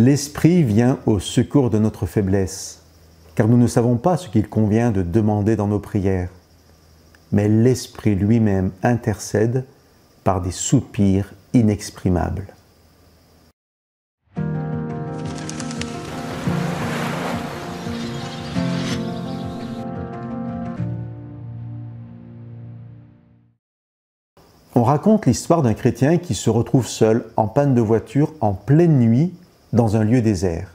L'Esprit vient au secours de notre faiblesse, car nous ne savons pas ce qu'il convient de demander dans nos prières. Mais l'Esprit lui-même intercède par des soupirs inexprimables. On raconte l'histoire d'un chrétien qui se retrouve seul, en panne de voiture, en pleine nuit, dans un lieu désert.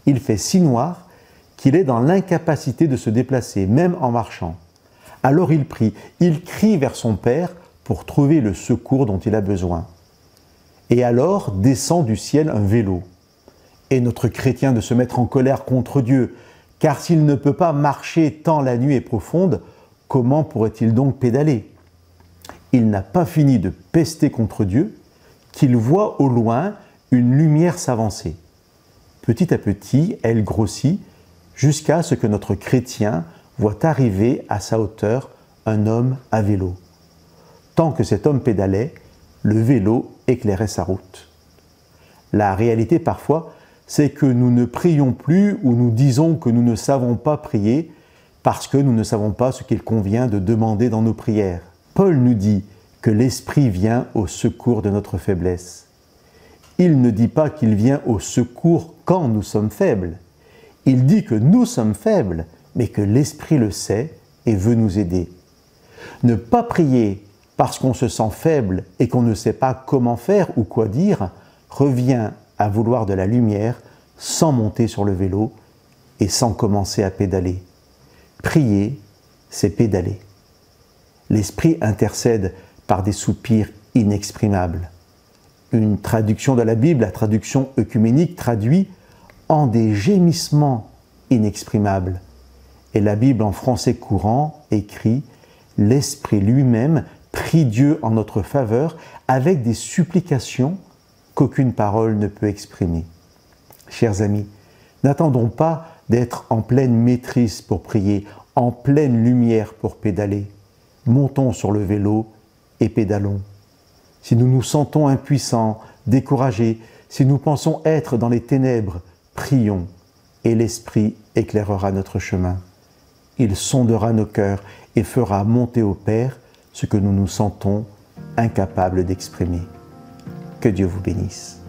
Il fait si noir qu'il est dans l'incapacité de se déplacer, même en marchant. Alors il prie, il crie vers son Père pour trouver le secours dont il a besoin. Et alors descend du ciel un vélo. Et notre chrétien de se mettre en colère contre Dieu, car s'il ne peut pas marcher tant la nuit est profonde, comment pourrait-il donc pédaler ? Il n'a pas fini de pester contre Dieu qu'il voit au loin une lumière s'avancer. Petit à petit, elle grossit jusqu'à ce que notre chrétien voit arriver à sa hauteur un homme à vélo. Tant que cet homme pédalait, le vélo éclairait sa route. La réalité parfois, c'est que nous ne prions plus ou nous disons que nous ne savons pas prier parce que nous ne savons pas ce qu'il convient de demander dans nos prières. Paul nous dit que l'Esprit vient au secours de notre faiblesse. Il ne dit pas qu'il vient au secours quand nous sommes faibles. Il dit que nous sommes faibles, mais que l'Esprit le sait et veut nous aider. Ne pas prier parce qu'on se sent faible et qu'on ne sait pas comment faire ou quoi dire revient à vouloir de la lumière sans monter sur le vélo et sans commencer à pédaler. Prier, c'est pédaler. L'Esprit intercède par des soupirs inexprimables. Une traduction de la Bible, la traduction œcuménique, traduit en des gémissements inexprimables. Et la Bible en français courant écrit « L'Esprit lui-même prie Dieu en notre faveur avec des supplications qu'aucune parole ne peut exprimer. » Chers amis, n'attendons pas d'être en pleine maîtrise pour prier, en pleine lumière pour pédaler. Montons sur le vélo et pédalons. Si nous nous sentons impuissants, découragés, si nous pensons être dans les ténèbres, prions et l'Esprit éclairera notre chemin. Il sondera nos cœurs et fera monter au Père ce que nous nous sentons incapables d'exprimer. Que Dieu vous bénisse.